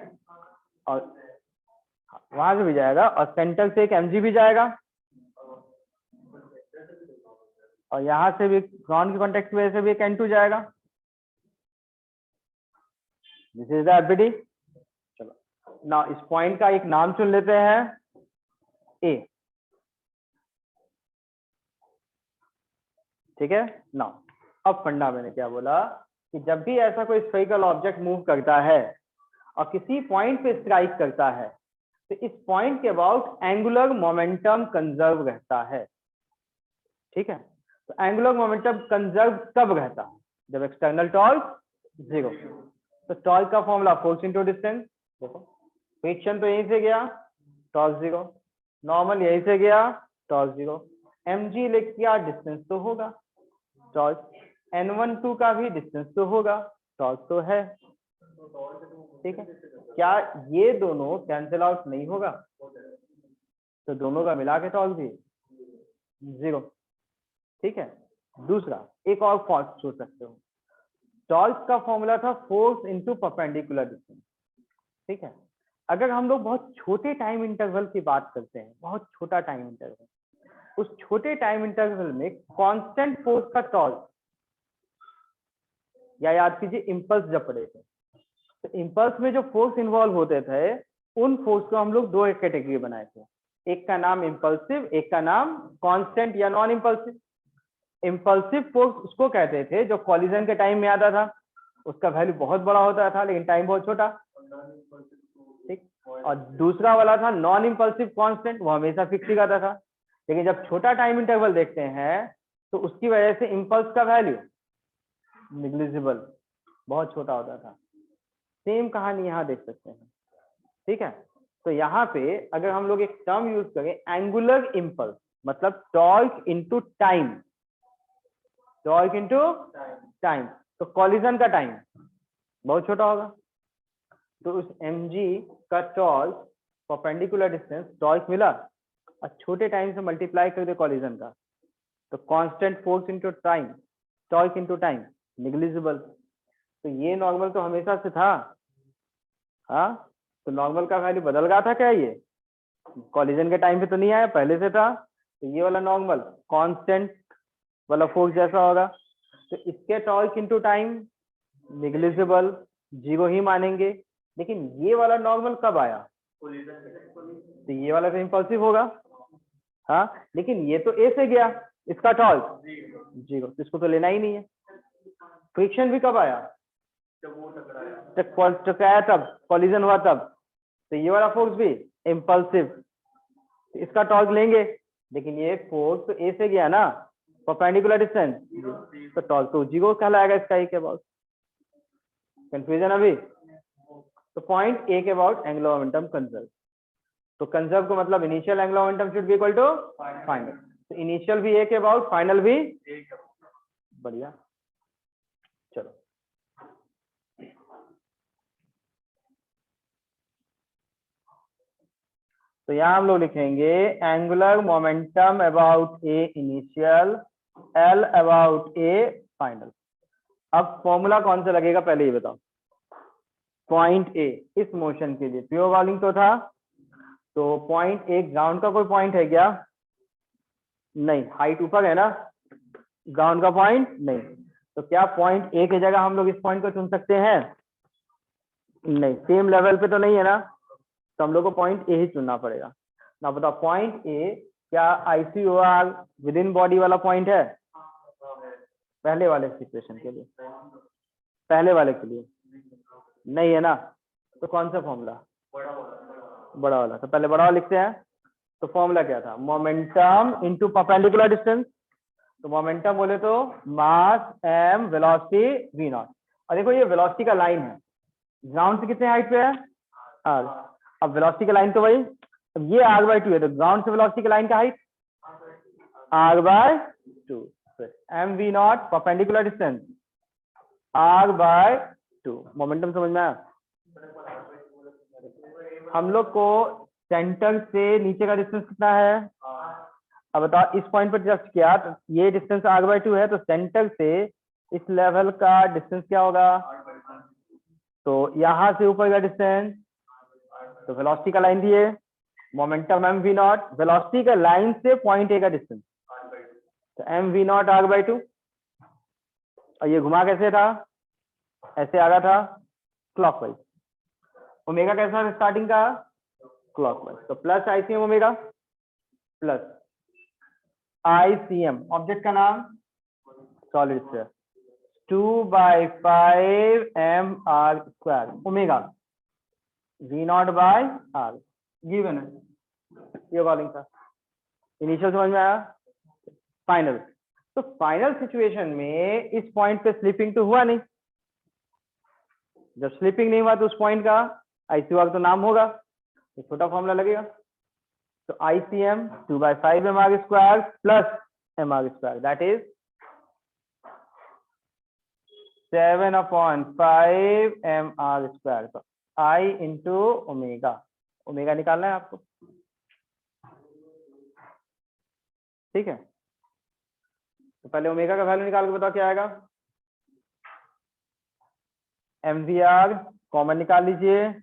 और वहां से भी जाएगा और सेंटर से एक mg भी जाएगा, और यहां से भी ग्राउंड के कॉन्टेक्ट की वजह से भी एक N2 जाएगा. This is the FBD. चलो ना इस पॉइंट का एक नाम चुन लेते हैं A. ठीक है. ना अब फंडा मैंने क्या बोला कि जब भी ऐसा कोई स्फेरिकल ऑब्जेक्ट मूव करता है और किसी पॉइंट पे स्ट्राइक करता है तो इस पॉइंट के अबाउट एंगुलर मोमेंटम कंजर्व रहता है। ठीक है, तो एंगुलर मोमेंटम कंजर्व कब रहता है? जब एक्सटर्नल टॉर्क 0। तो टॉर्क का फॉर्मूला फोर्स इंटू डिस्टेंस। देखो फ्रिक्शन तो यहीं से गया, टॉर्क 0, नॉर्मल यहीं से गया, टॉर्क 0, mg लिख किया, डिस्टेंस तो होगा, टॉर्क n12 का भी डिस्टेंस तो होगा, टॉर्क तो है। ठीक है, क्या ये दोनों कैंसिल आउट नहीं होगा? तो दोनों का मिला के टॉर्क भी 0। ठीक है, दूसरा एक और फॉर्स सोच सकते हो, टॉर्क का फॉर्मूला था फोर्स इनटू परपेंडिकुलर डिस्टेंस। ठीक है, अगर हम लोग बहुत छोटे टाइम इंटरवल की बात करते हैं, बहुत छोटा टाइम इंटरवल, उस छोटे टाइम इंटरवल में कांस्टेंट फोर्स का टॉर्क, या याद कीजिए इम्पल्स जब पढ़े थे, तो इम्पल्स में जो फोर्स इन्वॉल्व होते थे उन फोर्स को हम लोग दो कैटेगरी बनाए थे, एक का नाम इम्पल्सिव, एक का नाम कांस्टेंट या नॉन इम्पल्सिव। इम्पल्सिव फोर्स उसको कहते थे जो कॉलिजन के टाइम में आता था, उसका वैल्यू बहुत बड़ा होता था लेकिन टाइम बहुत छोटा। ठीक, और दूसरा वाला था नॉन इम्पल्सिव कांस्टेंट, वो हमेशा फिक्स ही रहता था, लेकिन जब छोटा टाइम इंटरवल देखते हैं तो उसकी वजह से इम्पल्स का वैल्यू निग्लिजिबल, बहुत छोटा होता था। सेम कहानी यहाँ देख सकते हैं। ठीक है, तो यहाँ पे अगर हम लोग एक टर्म यूज करें एंगुलर इम्पल्स, मतलब torque into time, torque into time, तो कॉलिजन का टाइम बहुत छोटा होगा, तो उस mg का टॉर्क परपेंडिकुलर डिस्टेंस टॉर्क मिला और छोटे टाइम से मल्टीप्लाई कर दे कॉलिजन का, तो constant force into time, torque into time negligible. तो ये नॉर्मल तो हमेशा से था, हाँ, तो नॉर्मल का वैल्यू बदल गया था क्या? ये कॉलिजन के टाइम पे तो नहीं आया, पहले से था, तो ये वाला नॉर्मल कांस्टेंट वाला फोर्स जैसा होगा, तो इसके टॉर्क इनटू टाइम निग्लिजिबल, 0 ही मानेंगे। लेकिन ये वाला नॉर्मल कब आया? तो ये वाला तो इम्पल्सिव होगा, हाँ, लेकिन ये तो ए से गया, इसका टॉर्क 0, तो इसको तो लेना ही नहीं है। फ्रिक्शन भी कब आया? जब टकराया, तब कॉलिजन हुआ तब, तो ये वाला फोर्स भी इम्पल्सिव, इसका टॉर्क लेंगे, लेकिन ये फोर्स तो ए से गया ना, परपेंडिकुलर डिस्टेंस, तो टॉर्क तो 0 कहलाएगा इसका ए के अबाउट। कंफ्यूजन अभी? तो पॉइंट ए के अबाउट एंगुलर मोमेंटम कंजर्व, तो कंजर्व को मतलब initial angular momentum should be equal to final, तो इनिशियल भी ए के अबाउट, फाइनल भी, बढ़िया। चलो तो यहाँ हम लोग लिखेंगे angular momentum about A initial, L about A final. अब फॉर्मूला कौन सा लगेगा पहले ये बताओ। पॉइंट ए इस मोशन के लिए प्योर वॉल्यूम तो था, तो पॉइंट ए ग्राउंड का कोई पॉइंट है क्या? नहीं, हाइट ऊपर है ना, ग्राउंड का पॉइंट नहीं, तो क्या पॉइंट ए की जगह हम लोग इस पॉइंट को चुन सकते हैं? नहीं, सेम लेवल पे तो नहीं है ना, तो हम लोग को पॉइंट ए ही चुनना पड़ेगा ना। बताओ पॉइंट ए क्या ICOR विद इन बॉडी वाला पॉइंट है? पहले वाले सिचुएशन के लिए, पहले वाले के लिए नहीं है ना, तो कौन सा फॉर्मूला? बड़ा वाला। तो पहले बड़ा वाला लिखते हैं, तो फॉर्मूला क्या था? मोमेंटम इनटू परपेंडिकुलर डिस्टेंस, तो मोमेंटम बोले तो मास m, वेलोसिटी v नॉट। और देखो ये वेलोसिटी का लाइन है, ग्राउंड से कितने हाइट पे है? r। अब वेलोसिटी का लाइन तो वही, अब ये r/2 है, तो ग्राउंड से वेलोसिटी का लाइन का height r/2, m v not perpendicular distance r/2। Momentum समझ में आया? हम लोग को सेंटर से नीचे का डिस्टेंस कितना है? अब बताओ इस पॉइंट पर जस्ट किया, तो ये डिस्टेंस r/2 है, तो सेंटर से इस लेवल का डिस्टेंस क्या होगा? तो यहां से ऊपर का डिस्टेंस, तो वेलोसिटी का लाइन दिए, momentum m v not, velocity का लाइन से पॉइंट ए का डिस्टेंस, तो m v नॉट r/2। और ये घुमा कैसे था? ऐसे आ रहा था क्लॉकवाइज। ओमेगा कैसा है स्टार्टिंग का? क्लॉकवाइज, तो plus ICM omega plus ICM, object का नाम solid sphere, 2/5 mr², omega v0 by r given है, ये कॉलिंग था। इनिशियल समझ में आया? फाइनल। तो फाइनल सिचुएशन में इस पॉइंट पे स्लिपिंग तो हुआ नहीं, जब स्लिपिंग नहीं हुआ तो उस पॉइंट का ICOR तो नाम होगा, तो छोटा फॉर्मूला लगेगा। तो ICM 2/5 mr² plus mr², that is 7/5 mr²। तो I इंटू ओमेगा, ओमेगा निकालना है आपको, ठीक है। तो पहले ओमेगा का वैल्यू निकाल के बताओ क्या आएगा। MVR कॉमन निकाल लीजिए,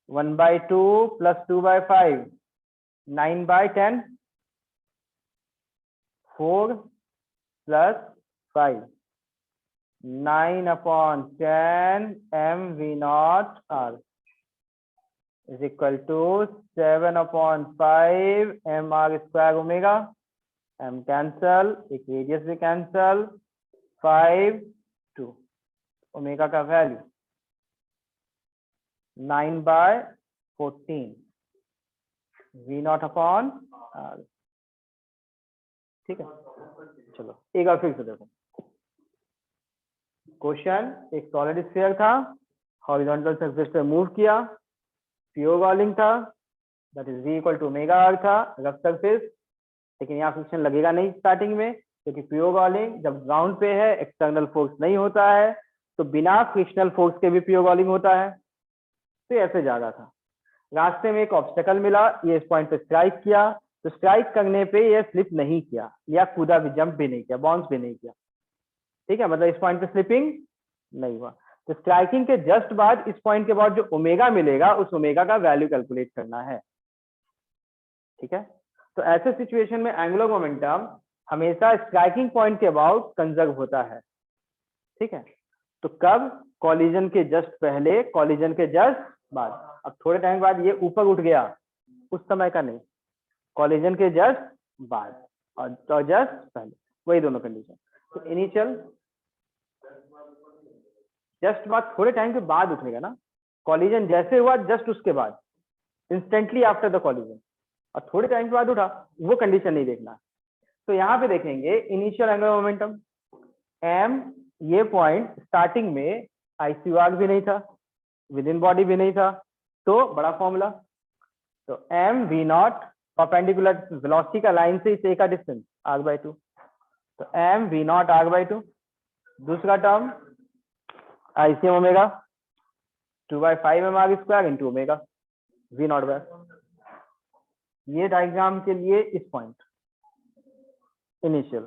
1/2 plus 2/5, 9/10, 4 plus 5, 9/10 mv0 r is equal to 7/5 mr² omega. m cancel, एक रेडियस भी कैंसल, 5 2, ओमेगा का वैल्यू 9/14 v0 r, ठीक है। चलो एक बार फिर से देखो क्वेश्चन। एक सॉलिड स्फीयर था, हॉरिजॉन्टल सरफेस पे मूव किया, प्योर वॉल्यूम था, that is v equal to omega r था, रफ सरफेस। लेकिन यहाँ फ्रिक्शन लगेगा नहीं स्टार्टिंग में, क्योंकि प्योर वॉल्यूम जब ग्राउंड पे है एक्सटर्नल फोर्स नहीं होता है, तो बिना फ्रिक्शनल फोर्स के भी प्योर वॉल्यूम होता है। तो ऐसे जा रहा था, रास्ते में एक ऑब्स्टेकल मिला, ये इस पॉइंट पे स्ट्राइक किया, तो स्ट्राइक करने पे ये स्लिप नहीं किया, या कूदा भी, जंप भी नहीं किया, बाउंस भी नहीं किया, ठीक है। मतलब इस पॉइंट पे स्लिपिंग नहीं हुआ। तो स्ट्राइकिंग के जस्ट बाद इस पॉइंट के बाद जो ओमेगा मिलेगा, उस ओमेगा का वैल्यू कैलकुलेट करना है, ठीक है। तो ऐसे सिचुएशन में एंगुलर मोमेंटम हमेशा स्ट्राइकिंग पॉइंट के अबाउट कंजर्व होता है, ठीक है। तो कब? कॉलिजन के जस्ट पहले, कॉलिजन के जस्ट बाद। अब थोड़े टाइम बाद ये ऊपर उठ गया, उस समय का नहीं, कॉलिजन के जस्ट बाद और जस्ट पहले, वही दोनों कंडीशन। तो इनिशियल जस्ट बाद थोड़े टाइम के बाद उठेगा ना, कॉलिजन जैसे हुआ जस्ट उसके बाद, इंस्टेंटली आफ्टर द कॉलिजन, और थोड़े टाइम के बाद उठा, वो कंडीशन नहीं देखना। तो यहाँ पे देखेंगे इनिशियल एंगुलर मोमेंटम m, ये पॉइंट स्टार्टिंग में ICOR भी नहीं था, विद इन बॉडी भी नहीं था, तो बड़ा फॉर्मूला, तो m v0 परपेंडिकुलर वेलोसिटी का लाइन से इस a का डिस्टेंस r/2, तो m v0 r/2। दूसरा term ICM omega 2/5 mr² into omega v0 by. ये डायग्राम के लिए इस पॉइंट इनिशियल।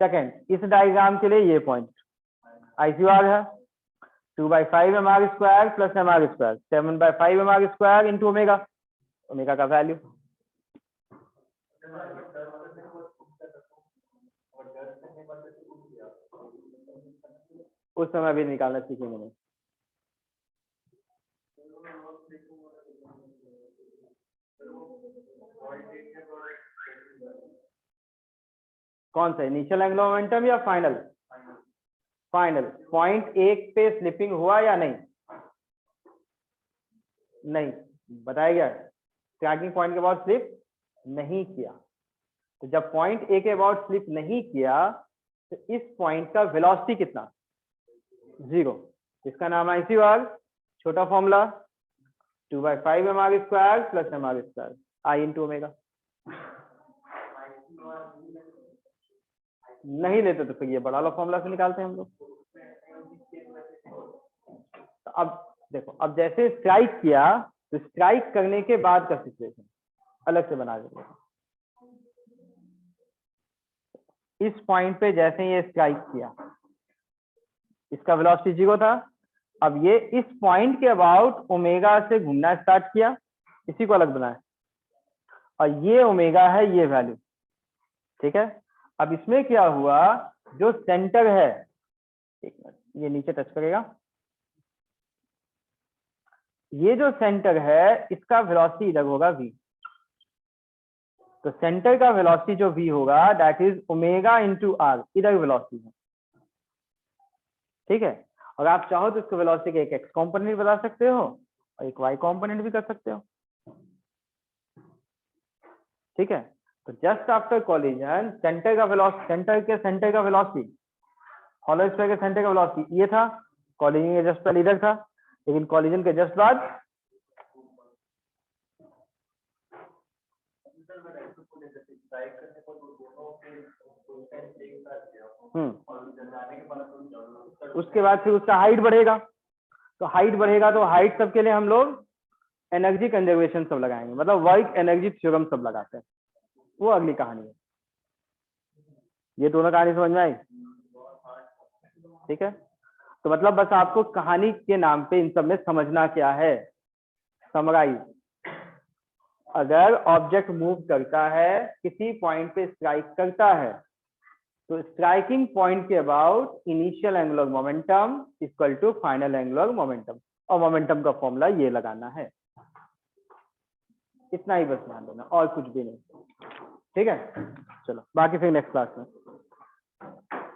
सेकंड, इस डायग्राम के लिए ये पॉइंट ICOR है 2/5 mr² plus mr², 7/5 mr² into omega, omega का वैल्यू। उस समय भी निकालना सीखेंगे नहीं। कौन सा, इनिशियल एंगुलर मोमेंटम या फाइनल? फाइनल। पॉइंट 1 पे स्लिपिंग हुआ या नहीं? नहीं, बताया गया स्टार्टिंग पॉइंट के बाद स्लिप नहीं किया। तो जब पॉइंट A के अबाउट स्लिप नहीं किया, तो इस पॉइंट का वेलोसिटी कितना? 0। इसका नाम ICOR, छोटा formula 2/5 mr² plus mr², I into omega. नहीं लेते तो फिर ये बड़ा वाला फॉर्मूला से निकालते हैं हम लोग। तो अब देखो, अब जैसे स्ट्राइक किया, तो स्ट्राइक करने के बाद का सिचुएशन अलग से बना देते हैं। इस पॉइंट पे जैसे ये स्ट्राइक किया, इसका वेलोसिटी 0 था। अब ये इस पॉइंट के अबाउट ओमेगा से घूमना स्टार्ट किया, इसी को अलग बनाया, और ये ओमेगा है, ये वैल्यू, ठीक है। अब इसमें क्या हुआ, जो सेंटर है, एक मिनट, ये नीचे टच करेगा, ये जो सेंटर है इसका वेलोसिटी इधर होगा v। तो सेंटर का वेलोसिटी जो v होगा, that is omega into r, इधर वेलोसिटी है, ठीक है। और आप चाहो तो इसको वेलोसिटी के एक एक्स कॉम्पोनेंट बता सकते हो और एक वाई कॉम्पोनेंट भी कर सकते हो। ठीक है। तो जस्ट आफ्टर कॉलिजन सेंटर का वेलोसिटी, सेंटर का वेलोसिटी, हॉलो स्फीयर के सेंटर का वेलोसिटी ये था, कॉलिजन के जस्ट पहले इधर था, लेकिन कॉलिजन के जस्ट बाद उसके बाद फिर उसका हाइट बढ़ेगा, तो हाइट बढ़ेगा तो हाइट सबके लिए हम लोग एनर्जी कंजर्वेशन सब लगाएंगे, मतलब वर्क एनर्जी थ्योरम सब लगाते हैं, वो अगली कहानी है। ये दोनों कहानी समझ में आई? ठीक है। तो मतलब बस आपको कहानी के नाम पे इन सब में समझना क्या है, समराइज। अगर ऑब्जेक्ट मूव करता है, किसी पॉइंट पे स्ट्राइक करता है, तो स्ट्राइकिंग पॉइंट के about initial angular momentum equal to final angular momentum, और मोमेंटम का फॉर्मूला ये लगाना है। इतना ही बस ध्यान देना और कुछ भी नहीं। ठीक है, चलो बाकी फिर नेक्स्ट क्लास में।